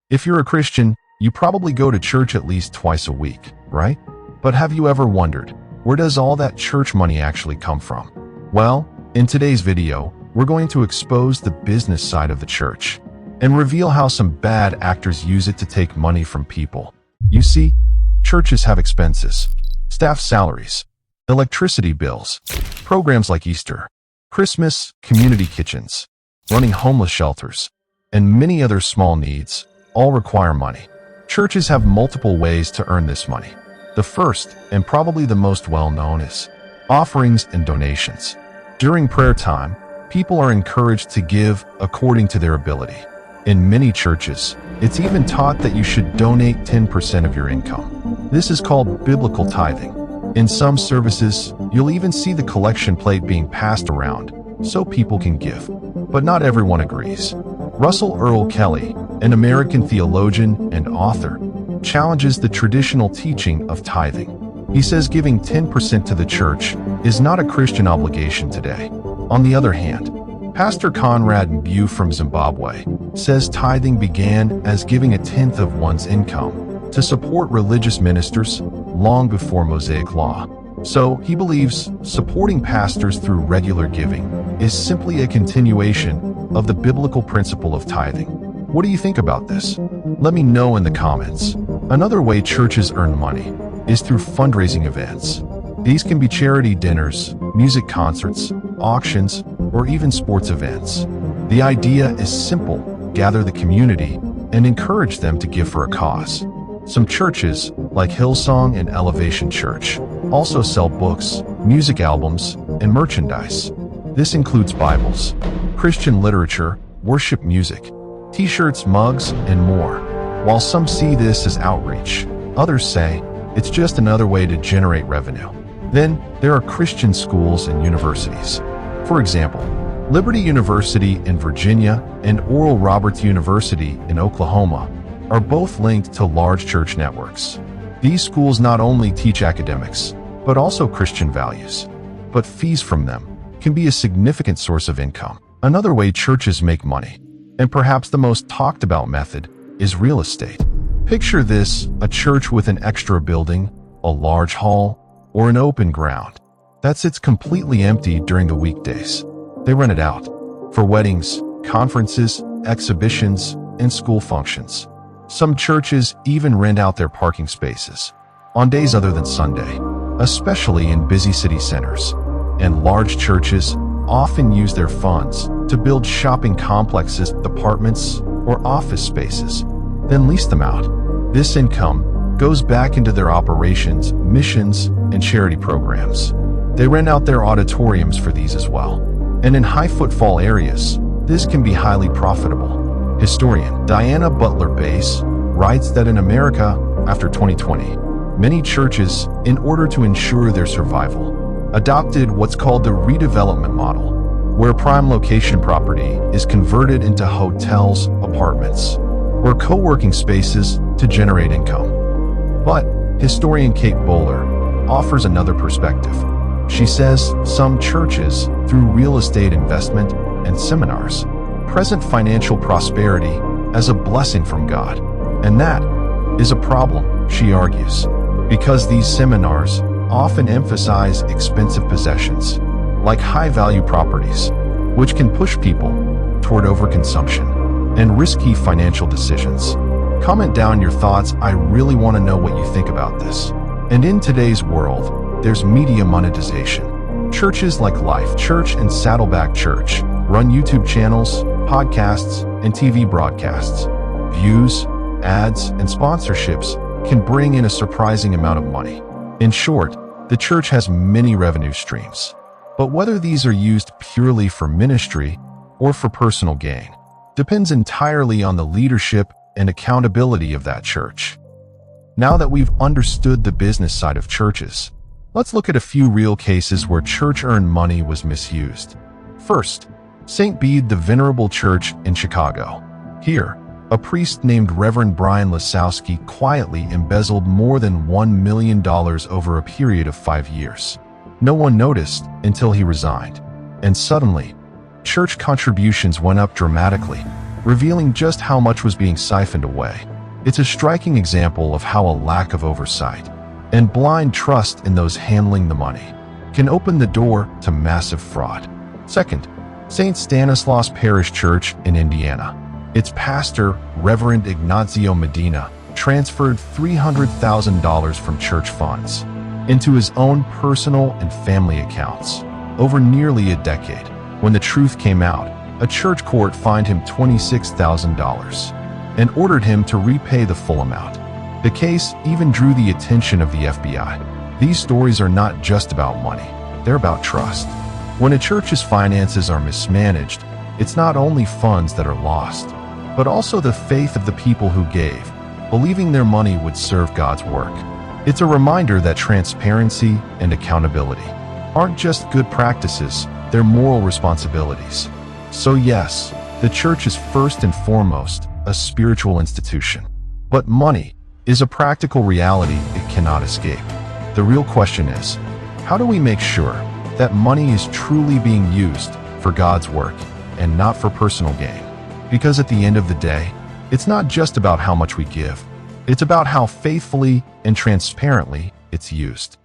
If you're a Christian, you probably go to church at least twice a week, right? But have you ever wondered, where does all that church money actually come from? Well, in today's video, we're going to expose the business side of the church and reveal how some bad actors use it to take money from people. You see, churches have expenses, staff salaries, electricity bills, programs like Easter, Christmas, community kitchens, running homeless shelters, and many other small needs all require money. Churches have multiple ways to earn this money. The first, and probably the most well-known, is offerings and donations. During prayer time, people are encouraged to give according to their ability. In many churches, it's even taught that you should donate 10% of your income. This is called biblical tithing. In some services, you'll even see the collection plate being passed around so people can give. But not everyone agrees. Russell Earl Kelly, an American theologian and author, challenges the traditional teaching of tithing. He says giving 10% to the church is not a Christian obligation today. On the other hand, Pastor Conrad Mbewu from Zimbabwe says tithing began as giving 1/10 of one's income to support religious ministers long before Mosaic law. So he believes supporting pastors through regular giving is simply a continuation of the biblical principle of tithing. What do you think about this? Let me know in the comments. Another way churches earn money is through fundraising events. These can be charity dinners, music concerts, auctions, or even sports events. The idea is simple: gather the community and encourage them to give for a cause. Some churches, like Hillsong and Elevation Church, also sell books, music albums, and merchandise. This includes Bibles, Christian literature, worship music, t-shirts, mugs, and more. While some see this as outreach, others say it's just another way to generate revenue. Then there are Christian schools and universities. For example, Liberty University in Virginia and Oral Roberts University in Oklahoma are both linked to large church networks. These schools not only teach academics, but also Christian values. But fees from them can be a significant source of income. Another way churches make money, and perhaps the most talked about method, is real estate. Picture this: a church with an extra building, a large hall, or an open ground that sits completely empty during the weekdays. They rent it out for weddings, conferences, exhibitions, and school functions. Some churches even rent out their parking spaces on days other than Sunday, especially in busy city centers. And large churches often use their funds to build shopping complexes, apartments, or office spaces, then lease them out. This income goes back into their operations, missions, and charity programs. They rent out their auditoriums for these as well. And in high footfall areas, this can be highly profitable. Historian Diana Butler Bass writes that in America, after 2020, many churches, in order to ensure their survival, adopted what's called the redevelopment model, where prime location property is converted into hotels, apartments, or co-working spaces to generate income. But historian Kate Bowler offers another perspective. She says some churches, through real estate investment and seminars, present financial prosperity as a blessing from God. And that is a problem, she argues, because these seminars often emphasize expensive possessions, like high-value properties, which can push people toward overconsumption and risky financial decisions. Comment down your thoughts. I really want to know what you think about this. And in today's world, there's media monetization. Churches like Life Church and Saddleback Church run YouTube channels, podcasts, and TV broadcasts. Views, ads, and sponsorships can bring in a surprising amount of money. In short, the church has many revenue streams. But whether these are used purely for ministry or for personal gain depends entirely on the leadership and accountability of that church. Now that we've understood the business side of churches, let's look at a few real cases where church-earned money was misused. First, St. Bede the Venerable Church in Chicago. Here, a priest named Reverend Brian Lasowski quietly embezzled more than $1 million over a period of 5 years. No one noticed until he resigned, and suddenly, church contributions went up dramatically, revealing just how much was being siphoned away. It's a striking example of how a lack of oversight and blind trust in those handling the money can open the door to massive fraud. Second, St. Stanislaus Parish Church in Indiana. Its pastor, Reverend Ignacio Medina, transferred $300,000 from church funds into his own personal and family accounts. Over nearly a decade, when the truth came out, a church court fined him $26,000 and ordered him to repay the full amount. The case even drew the attention of the FBI. These stories are not just about money, they're about trust. When a church's finances are mismanaged, it's not only funds that are lost, but also the faith of the people who gave, believing their money would serve God's work. It's a reminder that transparency and accountability aren't just good practices, they're moral responsibilities. So yes, the church is first and foremost a spiritual institution. But money is a practical reality it cannot escape. The real question is, how do we make sure that money is truly being used for God's work and not for personal gain? Because at the end of the day, it's not just about how much we give, it's about how faithfully and transparently it's used.